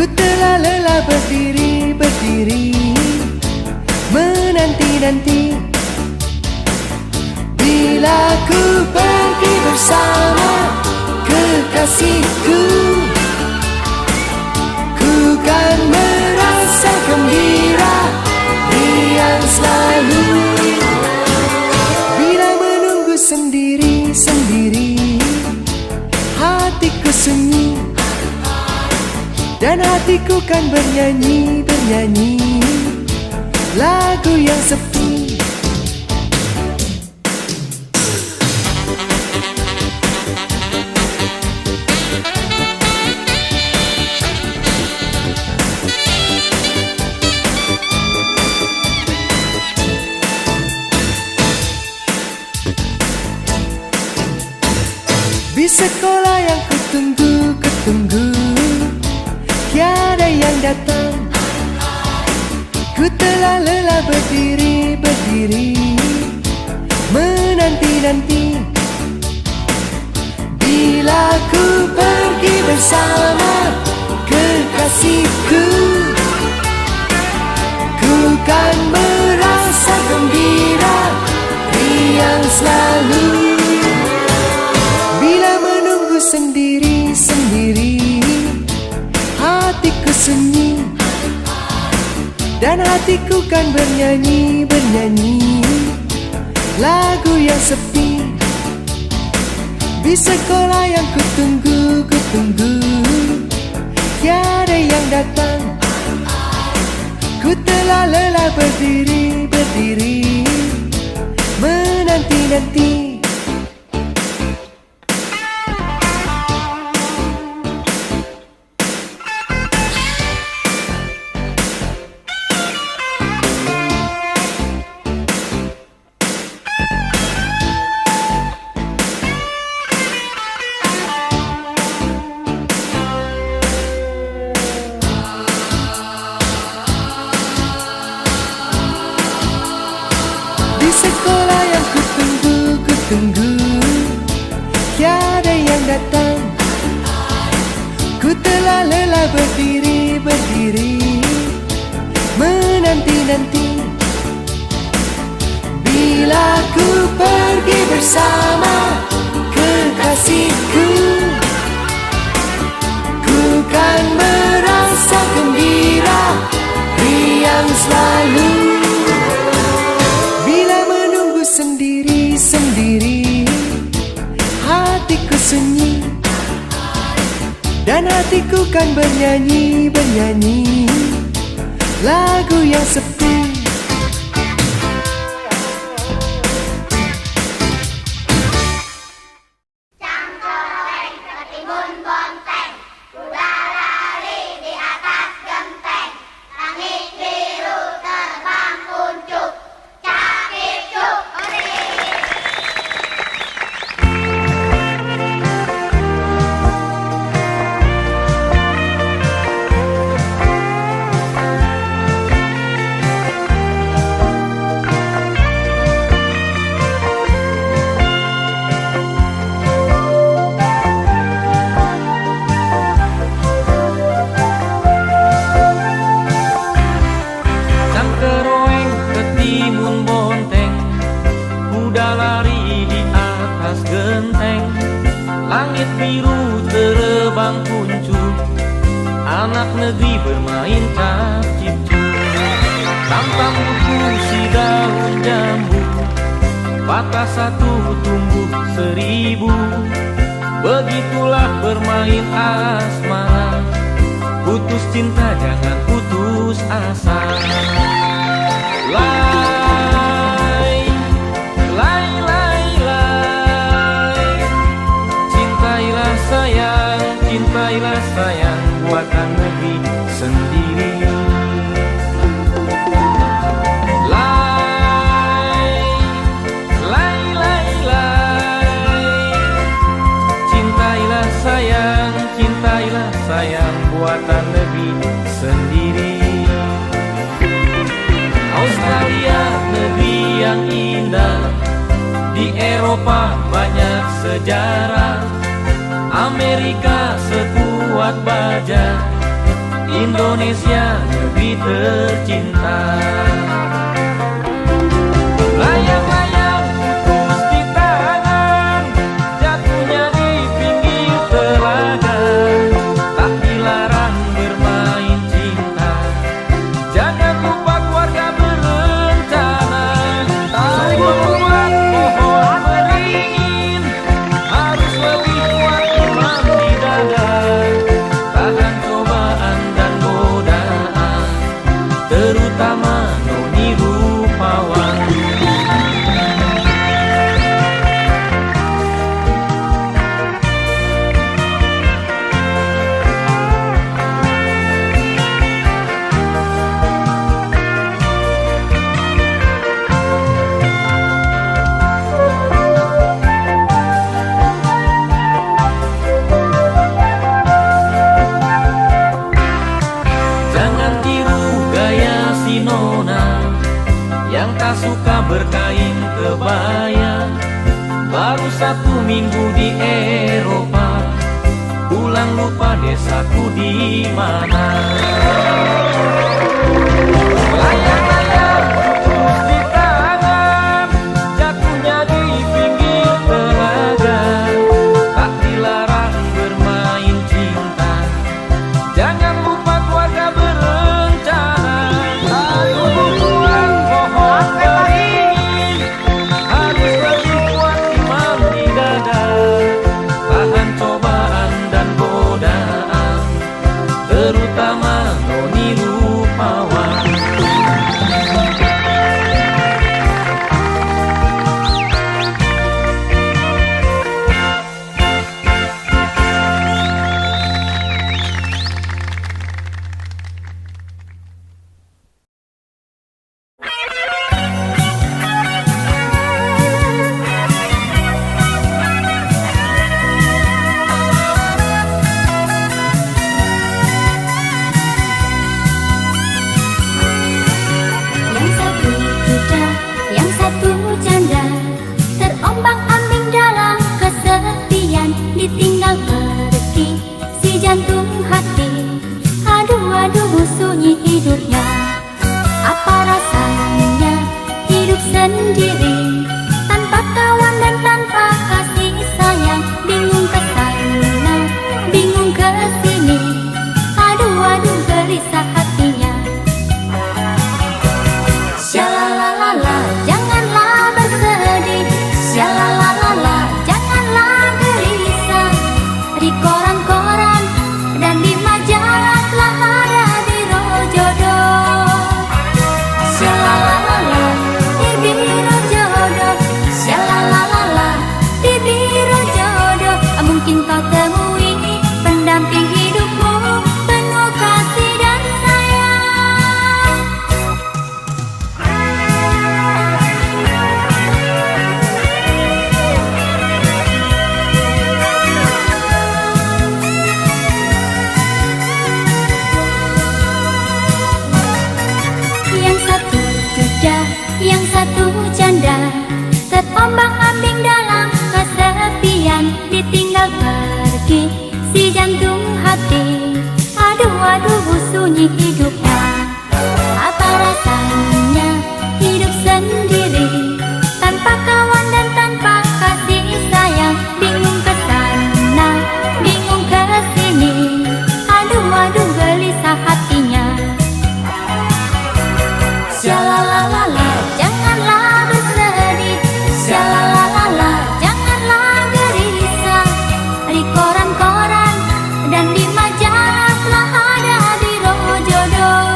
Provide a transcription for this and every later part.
Ku telah lelah berdiri, menanti-nanti. Bila ku pergi bersama kekasihku, ku kan merasa gembira, riang selalu. Bila menunggu sendiri, hatiku sunyi, dan hatiku kan bernyanyi lagu yang sepi. Di sekolah yang kutunggu, tiada yang datang. Ku telah lelah berdiri, menanti-nanti. Bila ku pergi bersama kekasihku, ku kan merasa gembira, riang selalu. Bila menunggu sendiri, hatiku sunyi, dan hatiku kan bernyanyi lagu yang sepi. Di sekolah yang kutunggu, tiada yang datang. Ku telah lelah berdiri, menanti-nanti. Di sekolah yang kutunggu, tiada yang datang. Ku telah lelah berdiri, menanti-nanti. Bila ku pergi bersama kekasihku, ku kan merasa gembira, riang selalu. Sendiri, hatiku sunyi, dan hatiku kan bernyanyi lagu yang sepi. Cangcoreng ketimbun bonteng, kuda lari di atas genteng, langit biru terbang kuncup, cakip cup. Langit biru terbang kuncup, anak negeri bermain cap-cip-cup. Tampang buku si daun jambu, patah satu tumbuh seribu. Begitulah bermain asmara, putus cinta jangan putus asa. Cintailah sayang buatan negeri sendiri. Cintailah sayang buatan negeri sendiri. Australia negeri yang indah, di Eropa banyak sejarah. Amerika sekuat baja, Indonesia negeri tercinta. Layang-layang putus di tangan, jatuhnya di pinggir telaga. Tak dilarang bermain cinta, jangan lupa keluarga berencana. Tak buat pohon beringin, harus lebih kuat imam di dada. Tahan cobaan dan godaan, terutama noni rupawan. Jangan tiru gaya si nona yang tak suka berkain kebaya. Baru 1 minggu di Eropa, pulang lupa desaku di mana. Layang-layang putus di tangan, jatuhnya di pinggir telaga. Tak dilarang bermain cinta, jangan lupa keluarga berencana. Tumbuhan pohon beringin, harus lebih kuat imam di dada. Tahan cobaan dan godaan, terutama noni rupawan. Yang satu duda, yang satu janda, terombang-ambing dalam kesepian, ditinggal pergi si jantung hati. Aduh sunyi hidupnya, apa rasanya hidup sendiri, tanpa kawan dan tanpa kasih sayang. Bingung ke sana, bingung ke sini, aduh gelisah hatinya. Syalalala, janganlah bersedih. Syalalala, janganlah gelisah. Di koran-koran dan di majalah telah ada biro jodoh. Syalalala, di biro jodoh. Syalalala, di biro jodoh. Mungkin kau temui pendamping hidupmu, penuh kasih dan sayang. Yang satu duda, yang satu janda, terombang-ambing dalam kesepian, ditinggal pergi si jantung hati. Aduh sunyi hidupnya, apa rasanya hidup sendiri, tanpa kawan dan tanpa kasih sayang. Bingung ke sana, bingung ke sini, aduh gelisah hatinya. Syalalala, janganlah bersedih. Syalalala, janganlah gelisah. Di koran-koran dan di majalah telah ada biro jodoh.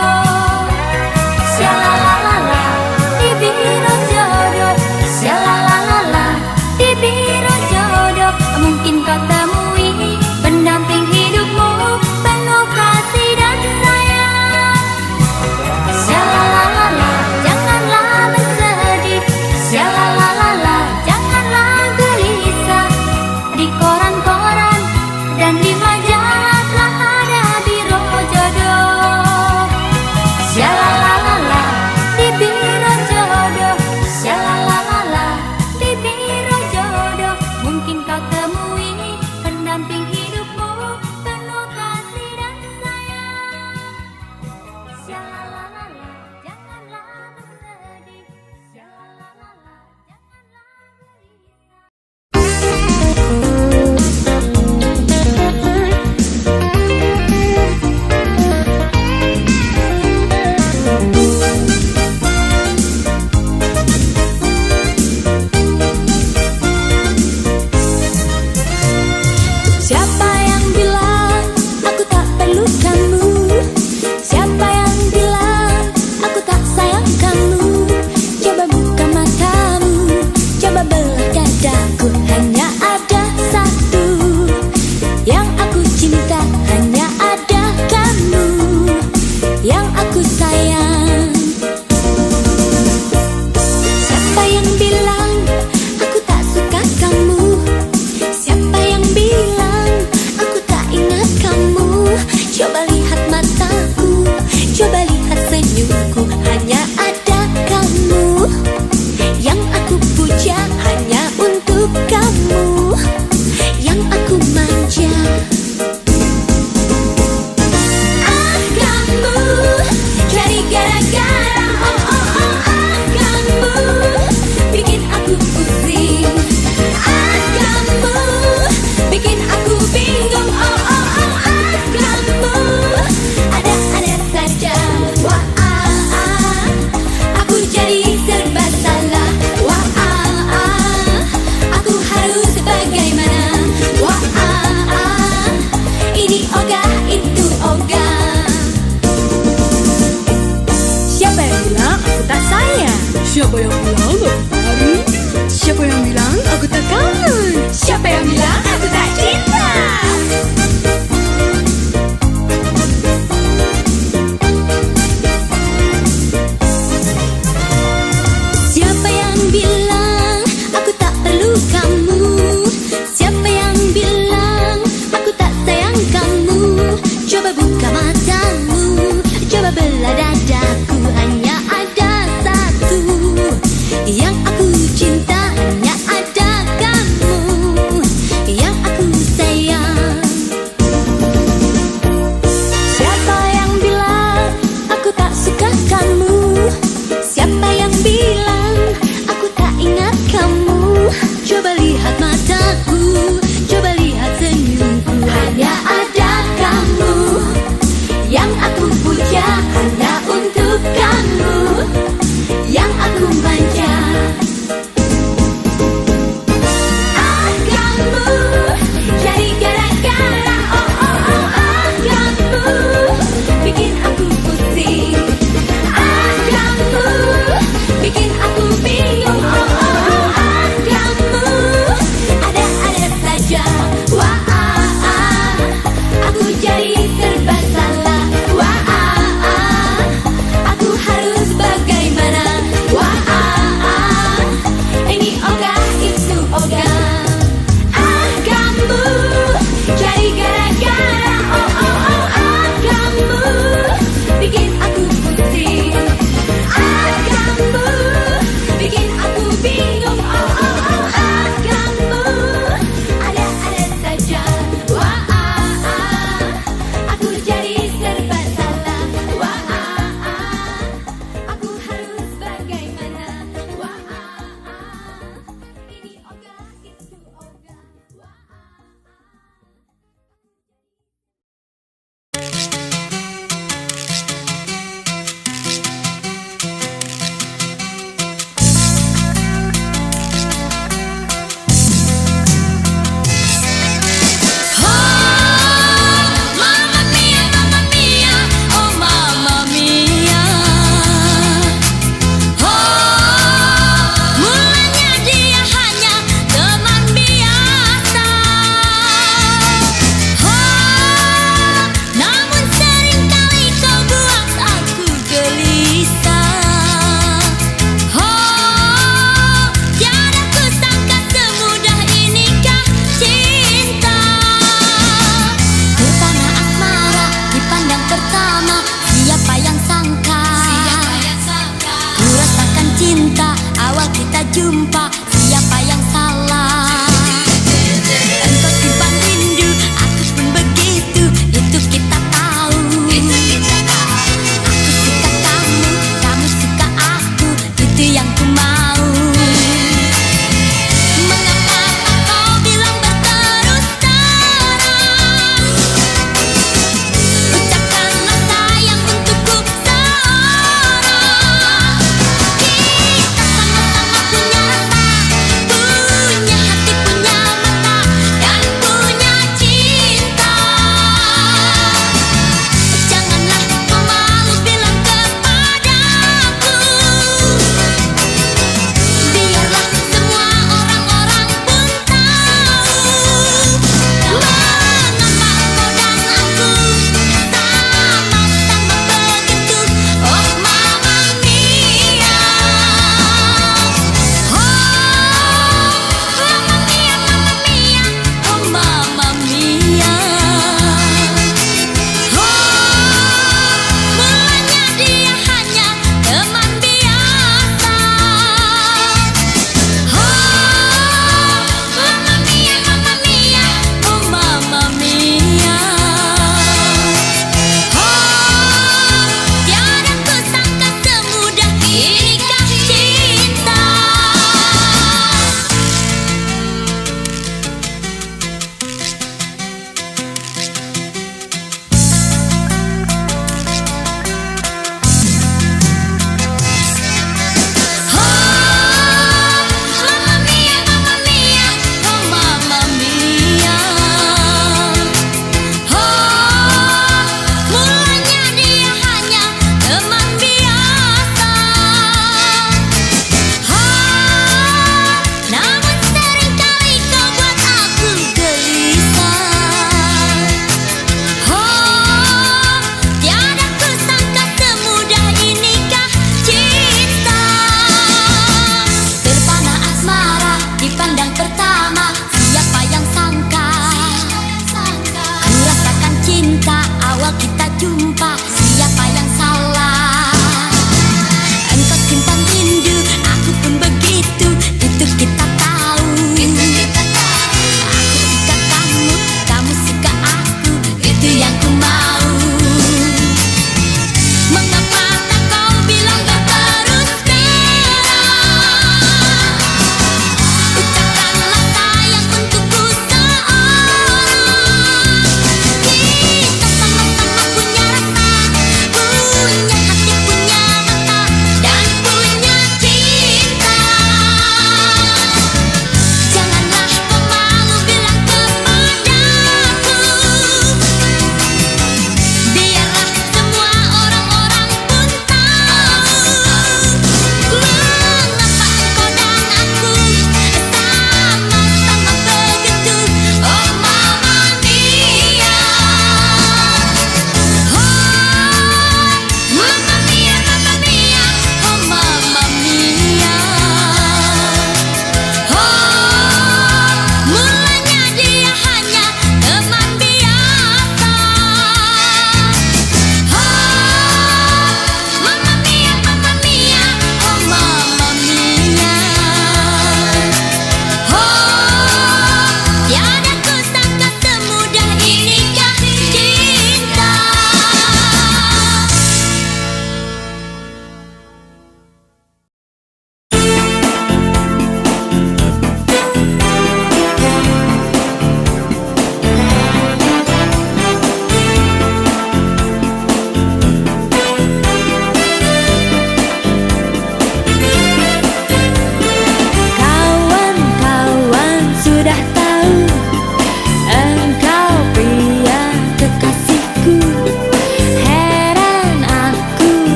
Coba lihat mataku, coba lihat senyumku, hanya ada kamu yang aku puja, hanya untuk kamu yang aku manja. Ah, kamu cari gara-gara, oh oh oh, ah, kamu bikin aku pusing. Ah, kamu bikin aku bingung, oh oh oh, ah, kamu ada-ada saja. Wah, aku jadi serba salah. Wah, aku harus bagaimana? Wah, ini ogah, itu ogah. Siapa yang bilang aku tak sayang? Siapa yang bilang aku lari? Siapa yang bilang aku tak kangen? Siapa yang bilang aku tak cinta? Siapa yang bilang aku tak perlu kamu? Siapa yang bilang aku tak sayang kamu? Coba buka matamu, coba belah dadaku, hanya ada satu yang aku cinta, hanya ada kamu yang aku sayang. Siapa yang bilang aku tak suka kamu? Siapa yang bilang aku tak ingat kamu? Coba lihat mataku, coba lihat senyumku, hanya ada kamu yang aku puja, hanya untuk kamu yang aku manja. Ah, kamu cari gara-gara, oh oh oh, ah, kamu bikin aku pusing. Ah, kamu bikin aku bingung, oh oh oh, ah, kamu ada-ada saja. Wah, aku jadi serba salah. Wah, aku harus bagaimana? Wah, ini ogah, itu ogah. Ah, kamu cari gara-gara, oh oh oh, ah, kamu bikin aku pusing. Ah, kamu bikin aku bingung, oh oh oh, ah, kamu ada-ada saja. Wah, aku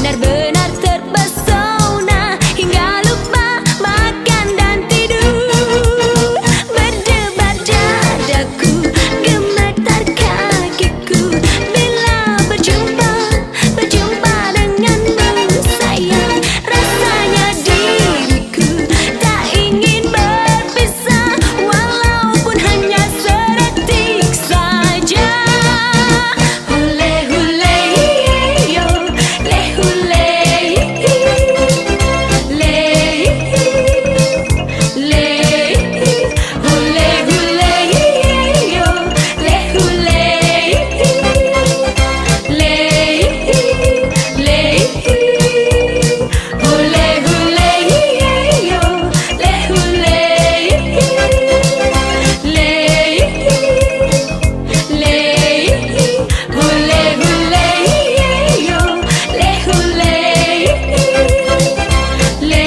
benar-benar terpesona hingga lupa makan dan tidur. Berdebar dadaku, gemetar kakiku bila berjumpa denganmu sayang. Rasanya diriku tak ingin berpisah walaupun hanya sedetik saja. Hule hule yo, le hule, le le, hule hule yo, le hule, le le, hule hule yo, le hule, le le, hule hule yo, le hule, le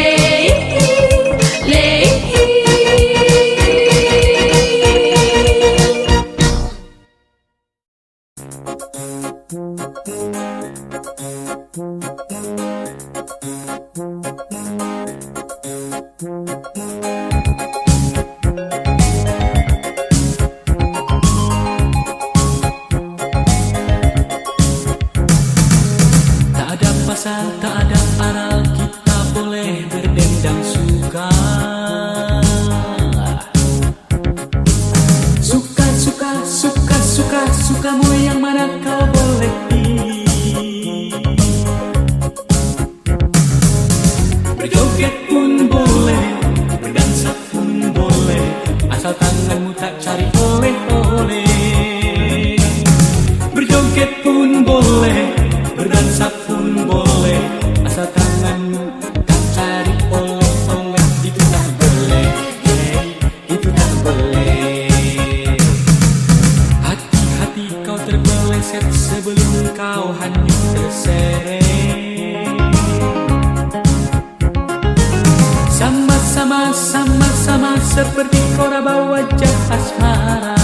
Tak ada pasal, tak ada aral, kita boleh berdendang suka. Sukamu yang mana kau boleh pilih. Berjoget pun boleh, berdansa pun boleh, asal tanganmu tak cari oleh-oleh. Berjoget pun boleh, berdansa pun boleh, asal tanganmu tak cari oleh-oleh. Itu tak boleh, itu tak boleh. Hati-hati kau terbeleset sebelum kau hanyut terseret. Sama-sama seperti koraba wajah asmara.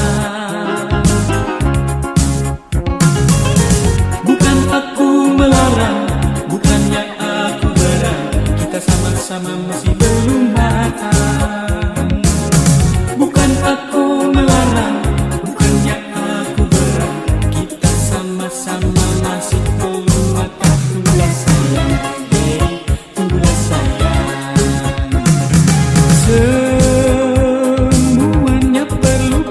Bukan aku melarang, bukannya aku berang, kita sama-sama masih belum matang. Bukan aku melarang, bukannya aku berang, kita sama-sama masih belum matang. Tunggulah sayang, tunggulah sayang. Semuanya perlu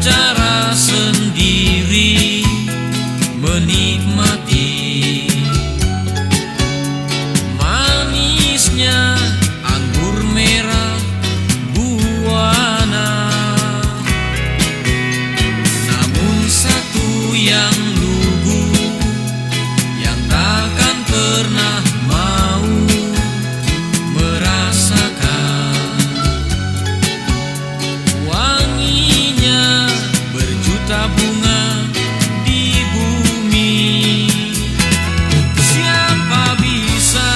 cara sendiri menikmati manisnya anggur merah buana. Namun satu yang lugu yang takkan pernah mau merasakan wanginya berjuta bunga di bumi. Siapa bisa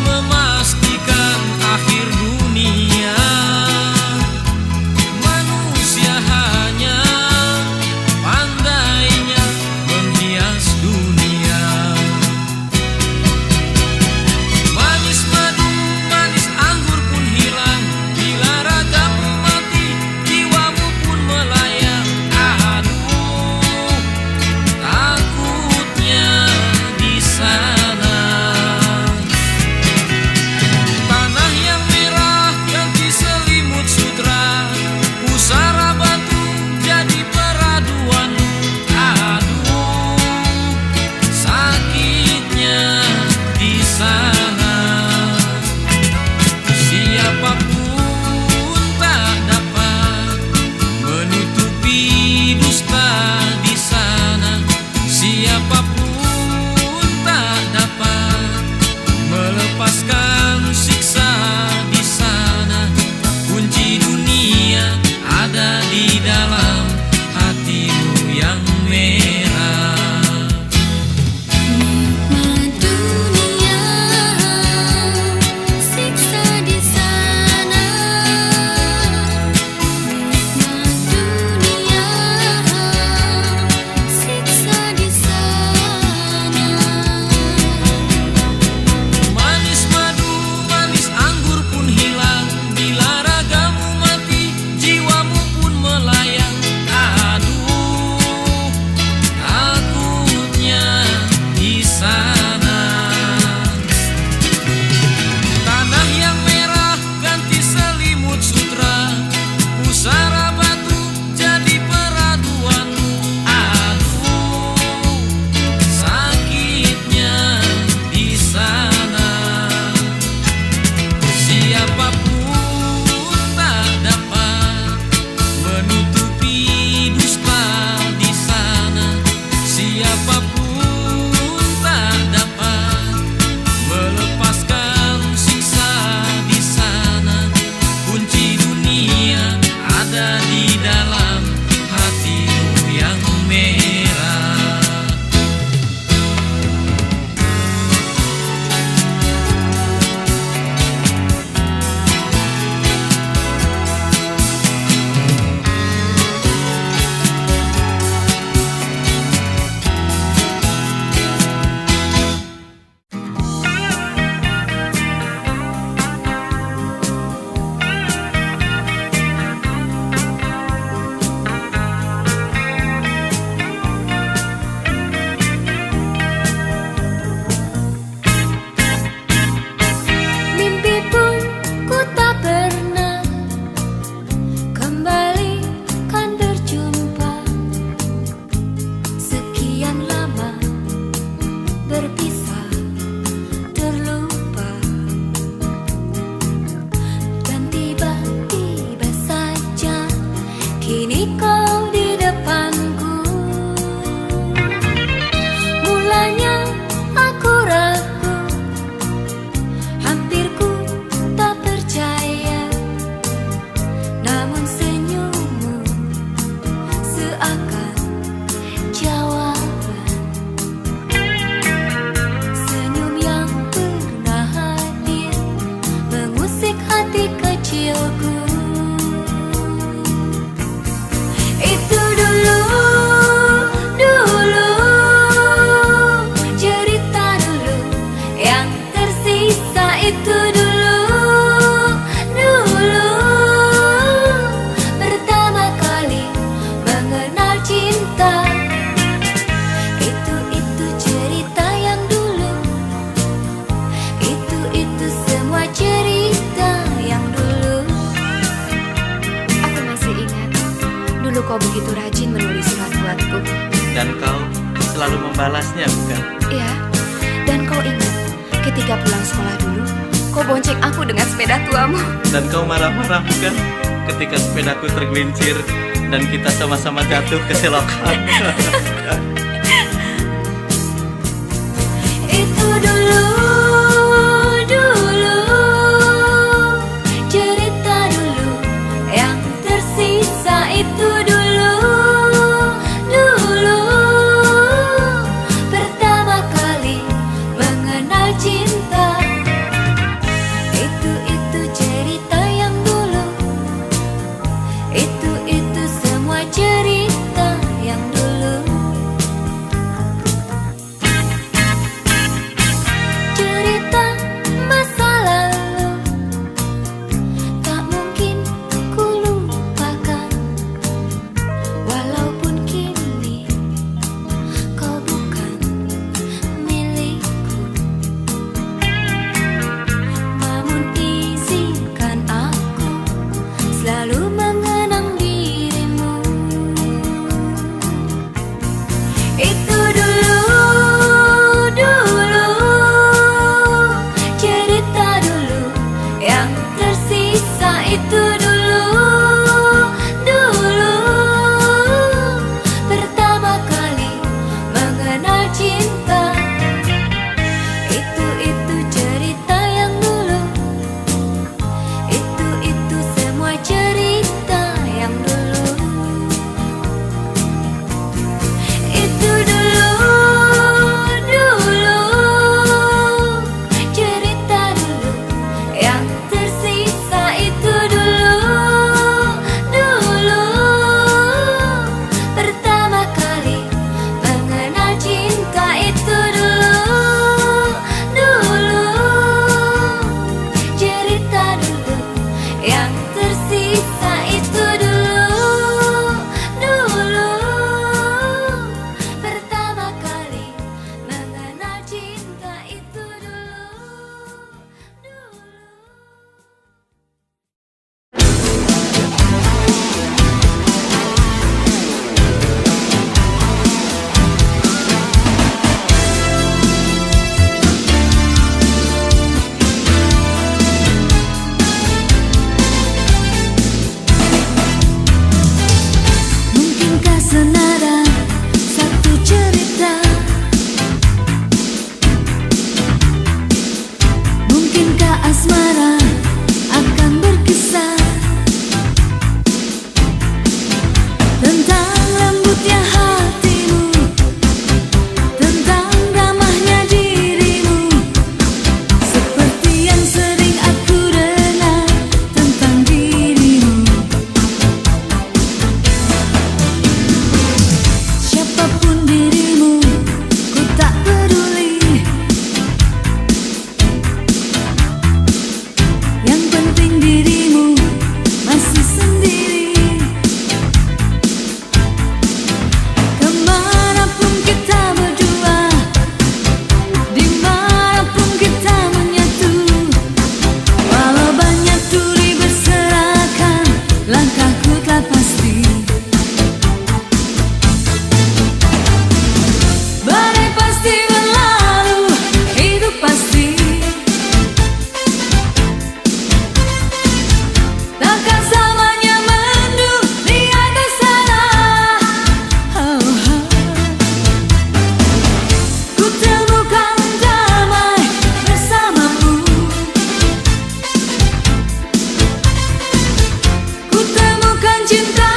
memastikan akhir dunia? Manusia hanya pandainya menghias dunia. Manis madu, manis anggur pun hilang bila ragamu mati, jiwamu pun melayang. Aduh, takutnya di sana. Tanah yang merah ganti selimut sutra, pusara batu jadi peraduanmu. Aduh, sakitnya di sana. Siapapun tak dapat menutupi dusta di sana. Siapapun tak dapat melepaskan siksa di sana. Kunci dunia ada di dalam hatimu yang merah. Nikmat dunia, siksa di sana. Nikmat dunia, siksa di sana. Manis madu, manis anggur pun hilang bila ragamu mati, jiwamu pun melayang. Aduh, takutnya di sana. Tanah yang merah ganti selimut sutra, pusara batu jadi peraduanmu. Aduh, sakitnya di sana. Siapapun tak dapat menutupi dusta di sana. Siapapun tak dapat melepaskan siksa di sana. Kunci dunia ada di dalam hatimu yang merah. kau begitu rajin menulis surat buatku. Dan kau selalu membalasnya, bukan? Iya, dan kau ingat ketika pulang sekolah dulu, kau bonceng aku dengan sepeda tuamu. Dan kau marah-marah, bukan? Ketika sepedaku tergelincir dan kita sama-sama jatuh ke selokan. Itu dulu, cerita dulu yang tersisa. Itu dulu, pertama kali mengenal cinta. Itu cerita yang dulu. Itu semua cerita yang dulu. Cerita masa lalu tak mungkin ku lupakan, walaupun kini kau bukan milikku. Namun izinkan aku selalu mengenang dirimu. Itu dulu, cerita dulu yang tersisa. Itu dulu, pertama kali mengenal cinta. Itu cerita yang dulu. Itu semua cerita yang dulu. Itu dulu, cerita dulu yang tersisa. Itu dulu, pertama kali mengenal cinta. Itu dulu, cerita dulu yang tersisa. Itu dulu, pertama kali mengenal cinta. Itu dulu. Mungkinkah senada satu cerita? Mungkinkah asmara akan berkisah tentang lembutnya hatimu, tentang ramahnya dirimu, seperti yang sering aku dengar tentang dirimu. Siapapun dirimu, ku tak peduli. Yang penting dirimu masih sendiri. Kemanapun kita berdua, dimanapun kita menyatu, walau banyak duri berserakan, langkahku telah pasti. Badai pasti berlalu, hidup pasti takkan selamanya mendung di atas sana. Ku temukan damai bersamamu. Ku temukan cinta